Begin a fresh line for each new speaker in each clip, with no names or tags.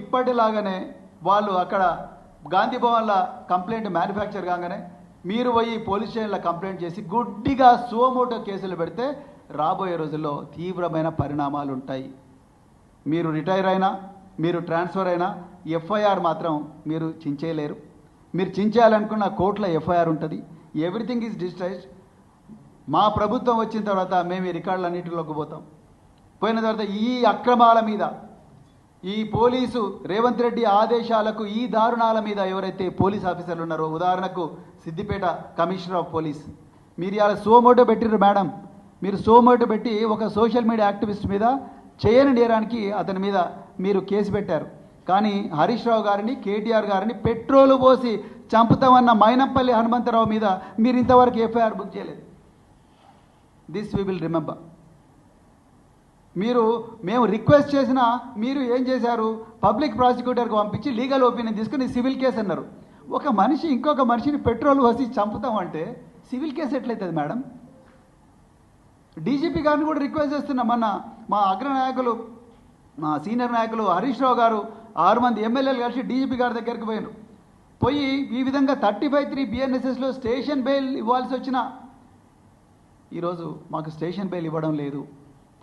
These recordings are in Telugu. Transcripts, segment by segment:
ఇప్పటిలాగానే వాళ్ళు అక్కడ గాంధీ భవన్లో కంప్లైంట్ మ్యానుఫ్యాక్చర్ కాగానే మీరు పోయి పోలీస్ స్టేషన్లో కంప్లైంట్ చేసి గుడ్డిగా సుమోటో కేసులు పెడితే రాబోయే రోజుల్లో తీవ్రమైన పరిణామాలు ఉంటాయి. మీరు రిటైర్ అయినా, మీరు ట్రాన్స్ఫర్ అయినా ఎఫ్ఐఆర్ మాత్రం మీరు చించేయలేరు. మీరు చించేయాలనుకున్న కోర్టులో ఎఫ్ఐఆర్ ఉంటుంది. Everything is digitised. మా ప్రభుత్వం వచ్చిన తర్వాత మేము ఈ రికార్డులు అన్నింటిలోకి పోతాం. పోయిన తర్వాత ఈ అక్రమాల మీద, ఈ పోలీసు రేవంత్ రెడ్డి ఆదేశాలకు ఈ దారుణాల మీద ఎవరైతే పోలీస్ ఆఫీసర్లు ఉన్నారో, ఉదాహరణకు సిద్దిపేట కమిషనర్ ఆఫ్ పోలీస్, మీరు ఇలా సోమోటో పెట్టిర్రు మేడం. మీరు సోమోటో పెట్టి ఒక సోషల్ మీడియా యాక్టివిస్ట్ మీద చేయని నేరానికి అతని మీద మీరు కేసు పెట్టారు. కానీ హరీష్ రావు గారిని, కేటీఆర్ గారిని పెట్రోలు పోసి చంపుతామన్న మైనంపల్లి హనుమంతరావు మీద మీరు ఇంతవరకు ఎఫ్ఐఆర్ బుక్ చేయలేదు. This we will remember. మేము రిక్వెస్ట్ చేసినా మీరు ఏం చేశారు? పబ్లిక్ ప్రాసిక్యూటర్కి పంపించి లీగల్ ఒపీనియన్ తీసుకుని సివిల్ కేసు అన్నారు. ఒక మనిషి ఇంకొక మనిషిని పెట్రోల్ పోసి చంపుతామంటే సివిల్ కేసు ఎట్లయితుంది మేడం? డీజీపీ గారిని కూడా రిక్వెస్ట్ చేస్తున్నాం. మా అగ్రనాయకులు, మా సీనియర్ నాయకులు హరీష్ రావు గారు 6 మంది ఎమ్మెల్యేలు కలిసి డీజీపీ గారి దగ్గరికి పోయి ఈ విధంగా 35(3) BNSSలో స్టేషన్ బెయిల్ ఇవ్వాల్సి వచ్చినా ఈరోజు మాకు స్టేషన్ బెయిల్ ఇవ్వడం లేదు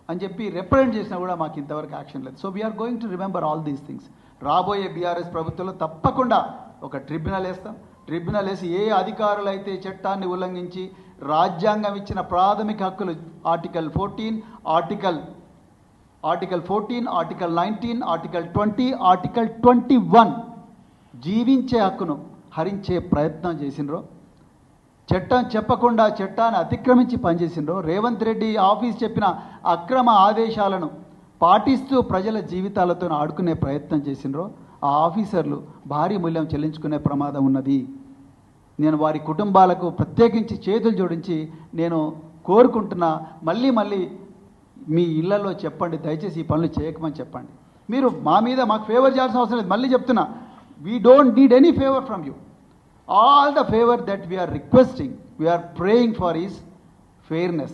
అని చెప్పి రిప్రజెంట్ చేసినా కూడా మాకు ఇంతవరకు యాక్షన్ లేదు. So we are going to remember all these things. రాబోయే బీఆర్ఎస్ ప్రభుత్వంలో తప్పకుండా ఒక ట్రిబ్యునల్ వేస్తాం. ట్రిబ్యునల్ వేసి ఏ అధికారులు అయితే చట్టాన్ని ఉల్లంఘించి రాజ్యాంగం ఇచ్చిన ప్రాథమిక హక్కులు ఆర్టికల్ 14, ఆర్టికల్ 19, ఆర్టికల్ 20, ఆర్టికల్ 21 జీవించే హక్కును హరించే ప్రయత్నం చేసినరో, చట్టం చెప్పకుండా చట్టాన్ని అతిక్రమించి పనిచేసినరో, రేవంత్ రెడ్డి ఆఫీస్ చెప్పిన అక్రమ ఆదేశాలను పాటిస్తూ ప్రజల జీవితాలతో ఆడుకునే ప్రయత్నం చేసినరో ఆ ఆఫీసర్లు భారీ మూల్యం చెల్లించుకునే ప్రమాదం ఉన్నది. నేను వారి కుటుంబాలకు ప్రత్యేకించి చేతులు జోడించి నేను కోరుకుంటున్నా, మళ్ళీ మీ ఇళ్లలో చెప్పండి, దయచేసి ఈ పనులు చేయకమని చెప్పండి. మీరు మాకు ఫేవర్ చేయాల్సిన అవసరం లేదు. మళ్ళీ చెప్తున్నా, we don't need any favour from you. All the favour that we are requesting, we are praying for is fairness.